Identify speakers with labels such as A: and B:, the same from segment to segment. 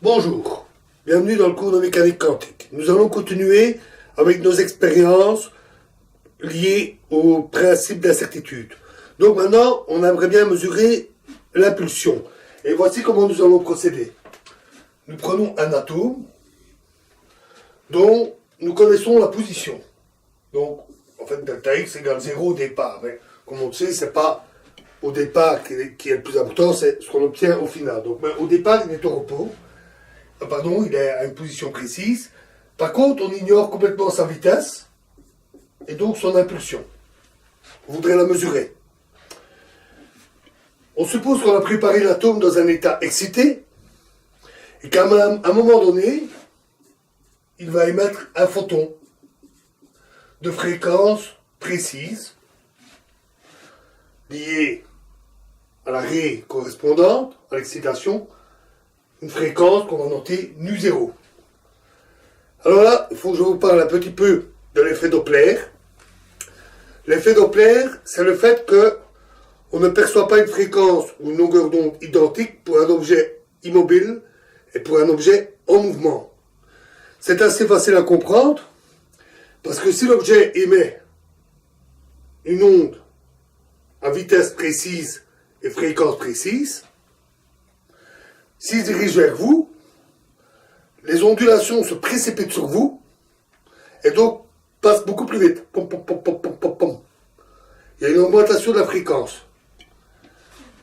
A: Bonjour, bienvenue dans le cours de mécanique quantique. Nous allons continuer avec nos expériences liées au principe d'incertitude. Donc maintenant, on aimerait bien mesurer l'impulsion. Et voici comment nous allons procéder. Nous prenons un atome dont nous connaissons la position. Donc, en fait, delta x égale 0 au départ. Mais comme on le sait, c'est pas au départ qui est le plus important, c'est ce qu'on obtient au final. Donc, au départ, il est au repos. Pardon, il est à une position précise. Par contre, on ignore complètement sa vitesse et donc son impulsion. On voudrait la mesurer. On suppose qu'on a préparé l'atome dans un état excité et qu'à un moment donné, il va émettre un photon de fréquence précise liée à la raie correspondante, à l'excitation, une fréquence qu'on va noter nu0. Alors là, il faut que je vous parle un petit peu de l'effet Doppler. L'effet Doppler, c'est le fait que on ne perçoit pas une fréquence ou une longueur d'onde identique pour un objet immobile et pour un objet en mouvement. C'est assez facile à comprendre, parce que si l'objet émet une onde à vitesse précise et fréquence précise, s'il se dirige vers vous, les ondulations se précipitent sur vous et donc passent beaucoup plus vite. Pom, pom, pom, pom, pom, pom, pom. Il y a une augmentation de la fréquence,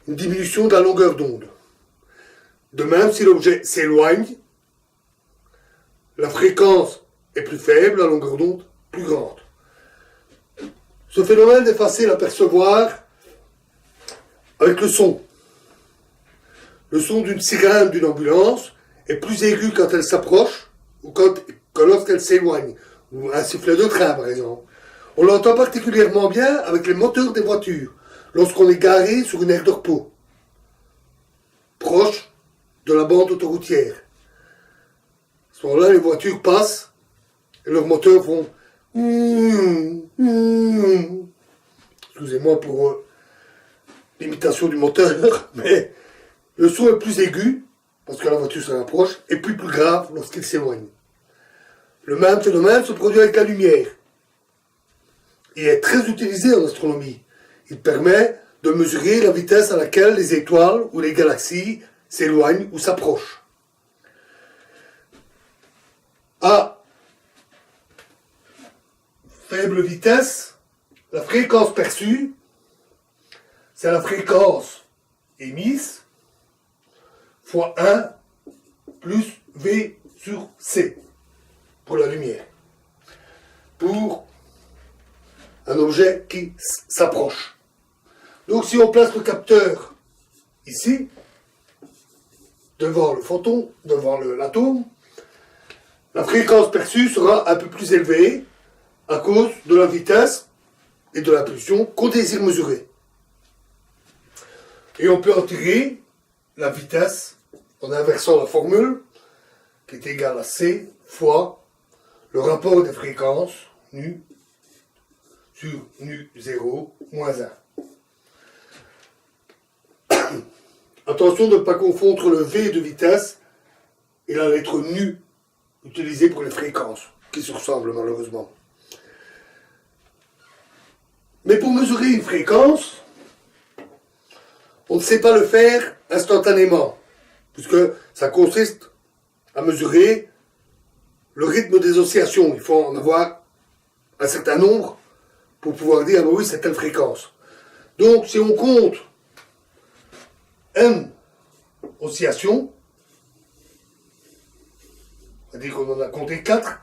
A: une diminution de la longueur d'onde. De même, si l'objet s'éloigne, la fréquence est plus faible, la longueur d'onde plus grande. Ce phénomène est facile à percevoir avec le son. Le son d'une sirène d'une ambulance est plus aigu quand elle s'approche ou que lorsqu'elle s'éloigne, ou un sifflet de train par exemple. On l'entend particulièrement bien avec les moteurs des voitures, lorsqu'on est garé sur une aire de repos, proche de la bande autoroutière. À ce moment-là, les voitures passent et leurs moteurs font excusez-moi pour l'imitation du moteur, mais le son est plus aigu, parce que la voiture se rapproche, et puis plus grave lorsqu'il s'éloigne. Le même phénomène se produit avec la lumière. Il est très utilisé en astronomie. Il permet de mesurer la vitesse à laquelle les étoiles ou les galaxies s'éloignent ou s'approchent. À faible vitesse, la fréquence perçue, c'est la fréquence émise fois 1 plus V sur C pour la lumière, pour un objet qui s'approche. Donc si on place le capteur ici, devant le photon, devant l'atome, la fréquence perçue sera un peu plus élevée à cause de la vitesse et de l'impulsion qu'on désire mesurer. Et on peut en tirer la vitesse en inversant la formule, qui est égale à C fois le rapport des fréquences, nu, sur nu0 moins 1. Attention de ne pas confondre le V de vitesse et la lettre nu, utilisée pour les fréquences, qui se ressemblent malheureusement. Mais pour mesurer une fréquence, on ne sait pas le faire instantanément, puisque ça consiste à mesurer le rythme des oscillations. Il faut en avoir un certain nombre pour pouvoir dire, ah ben oui, c'est telle fréquence. Donc, si on compte n oscillations, on va dire qu'on en a compté 4,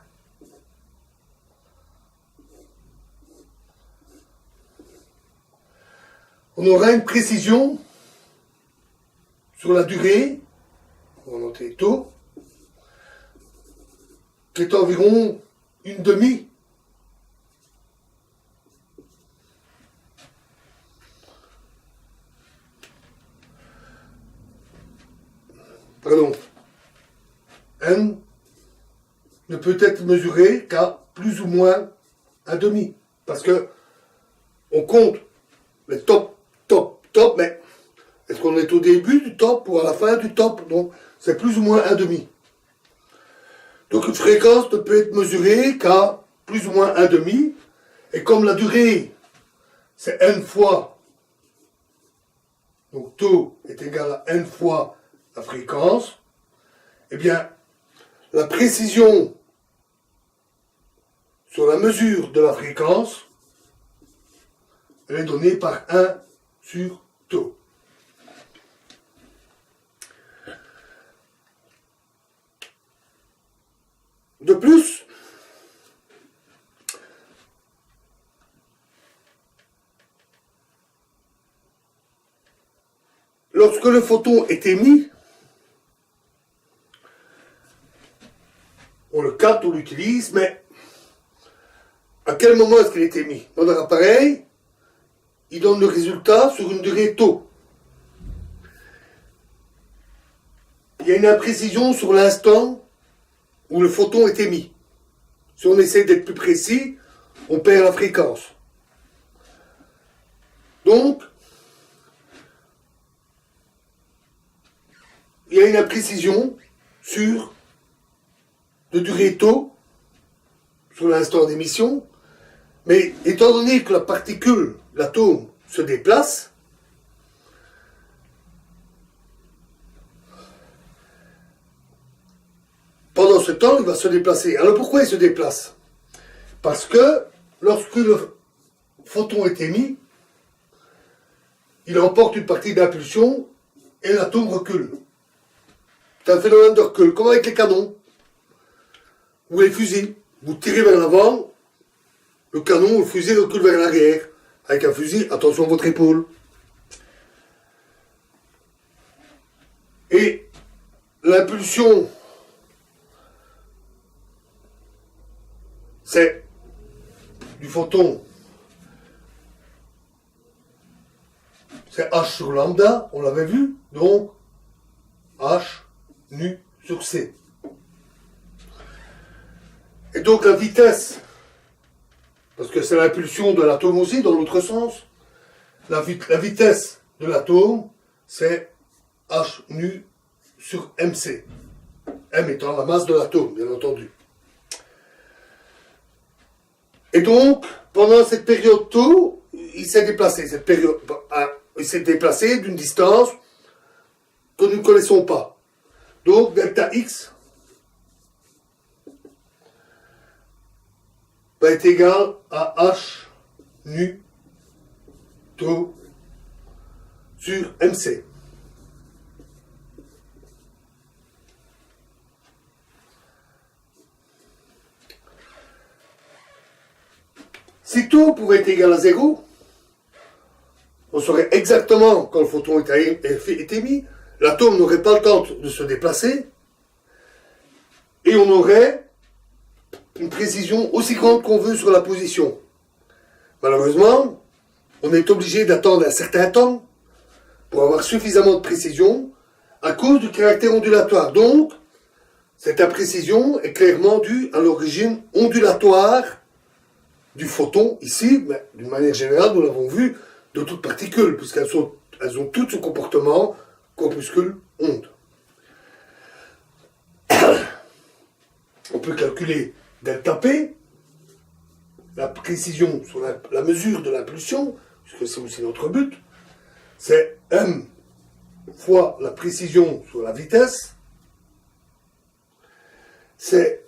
A: on aura une précision sur la durée, on va noter taux, qui est environ une demi. Pardon. N ne peut être mesuré qu'à plus ou moins un demi. Parce que on compte les top, mais Est-ce qu'on est au début du top ou à la fin du top? Donc, c'est plus ou moins 1,5. Donc, une fréquence ne peut être mesurée qu'à plus ou moins 1,5. Et comme la durée, c'est n fois, donc taux est égal à n fois la fréquence, eh bien, la précision sur la mesure de la fréquence, elle est donnée par 1 sur taux. De plus, lorsque le photon est émis, on le capte, on l'utilise, mais à quel moment est-ce qu'il est émis? Dans notre appareil, il donne le résultat sur une durée taux. Il y a une imprécision sur l'instant où le photon est émis. Si on essaie d'être plus précis, on perd la fréquence. Donc, il y a une imprécision sur de durée taux sur l'instant d'émission, mais étant donné que la particule, l'atome, se déplace, pendant ce temps, il va se déplacer. Alors pourquoi il se déplace? Parce que lorsque le photon est émis, il emporte une partie d'impulsion et l'atome recule. C'est un phénomène de recul, comme avec les canons ou les fusils. Vous tirez vers l'avant, le canon ou le fusil recule vers l'arrière. Avec un fusil, attention à votre épaule. Et l'impulsion, c'est du photon, c'est H sur lambda, on l'avait vu, donc H nu sur C. Et donc la vitesse, parce que c'est l'impulsion de l'atome aussi, dans l'autre sens, la vitesse de l'atome, c'est H nu sur MC. M étant la masse de l'atome, bien entendu. Et donc, pendant cette période tôt, il s'est déplacé. Il s'est déplacé d'une distance que nous ne connaissons pas. Donc, delta X va être égal à H nu tau sur MC. Si tau pouvait être égal à 0, on saurait exactement quand le photon est émis, l'atome n'aurait pas le temps de se déplacer, et on aurait une précision aussi grande qu'on veut sur la position. Malheureusement, on est obligé d'attendre un certain temps pour avoir suffisamment de précision à cause du caractère ondulatoire. Donc, cette imprécision est clairement due à l'origine ondulatoire du photon ici, mais d'une manière générale, nous l'avons vu, de toutes particules, puisqu'elles ont toutes ce comportement corpuscule-onde. On peut calculer delta P, la précision sur la mesure de l'impulsion, puisque c'est aussi notre but, c'est m fois la précision sur la vitesse, c'est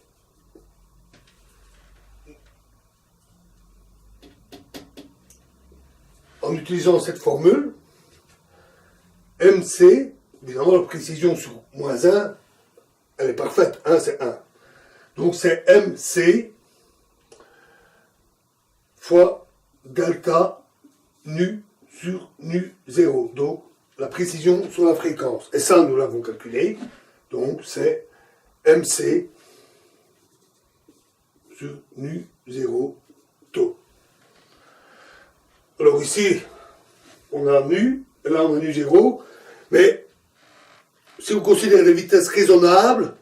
A: en utilisant cette formule, MC, évidemment la précision sur moins 1, elle est parfaite, 1 c'est 1. Donc c'est MC fois delta nu sur nu 0. Donc la précision sur la fréquence. Et ça, nous l'avons calculé. Donc c'est MC sur nu 0 tau. Alors ici, on a nu, et là on a nu 0, mais si vous considérez des vitesses raisonnables,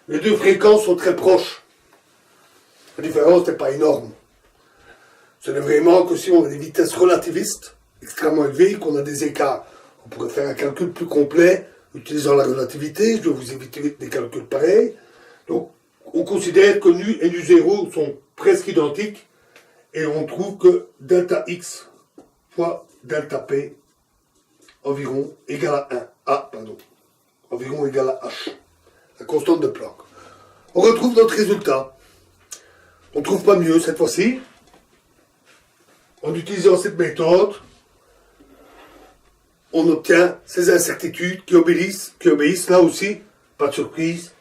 A: les deux fréquences sont très proches. La différence n'est pas énorme. Ce n'est vraiment que si on a des vitesses relativistes extrêmement élevées, qu'on a des écarts On pourrait faire un calcul plus complet utilisant la relativité. Je vais vous éviter des calculs pareils. Donc, on considère que nu et nu0 sont presque identiques et on trouve que delta x fois delta p environ égale à 1. Environ égale à h, la constante de Planck. On retrouve notre résultat. On ne trouve pas mieux cette fois-ci. En utilisant cette méthode, on obtient ces incertitudes qui obéissent là aussi, pas de surprise,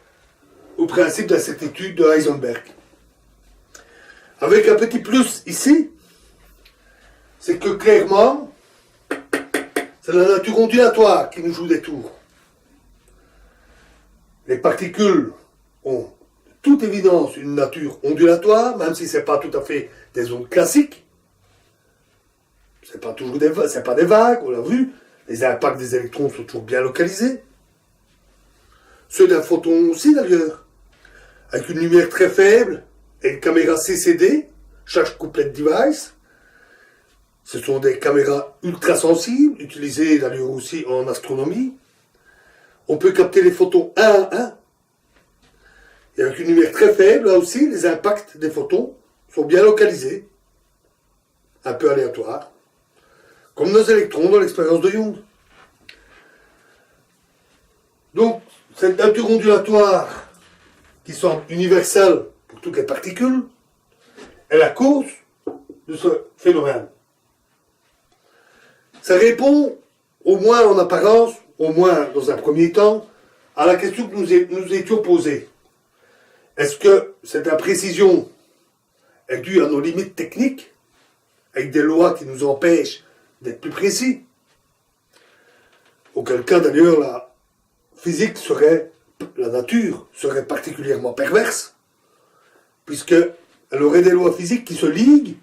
A: au principe d'incertitude de Heisenberg. Avec un petit plus ici, c'est que clairement, c'est la nature ondulatoire qui nous joue des tours. Les particules ont de toute évidence une nature ondulatoire, même si ce n'est pas tout à fait des ondes classiques. Ce n'est pas toujours des vagues, on l'a vu. Les impacts des électrons sont toujours bien localisés. Ceux d'un photon aussi d'ailleurs. Avec une lumière très faible et une caméra CCD, Charge Couplet Device. Ce sont des caméras ultra sensibles, utilisées d'ailleurs aussi en astronomie. On peut capter les photons 1 à 1. Et avec une lumière très faible, là aussi, les impacts des photons sont bien localisés. Un peu aléatoires. Comme nos électrons dans l'expérience de Young. Donc, cette nature ondulatoire qui semble universelle pour toutes les particules est la cause de ce phénomène. Ça répond, au moins en apparence, au moins dans un premier temps, à la question que nous étions posée. Est-ce que cette imprécision est due à nos limites techniques, avec des lois qui nous empêchent d'être plus précis? Auquel cas d'ailleurs la physique la nature serait particulièrement perverse, puisqu'elle aurait des lois physiques qui se liguent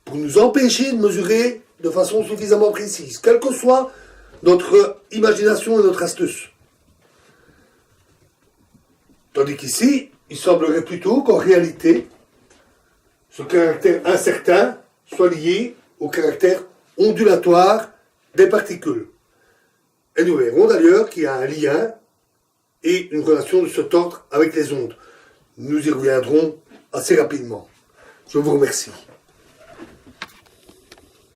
A: pour nous empêcher de mesurer de façon suffisamment précise, quelle que soit notre imagination et notre astuce. Tandis qu'ici, il semblerait plutôt qu'en réalité, ce caractère incertain soit lié au caractère ondulatoire des particules. Et nous verrons d'ailleurs qu'il y a un lien et une relation de cet ordre avec les ondes. Nous y reviendrons assez rapidement. Je vous remercie.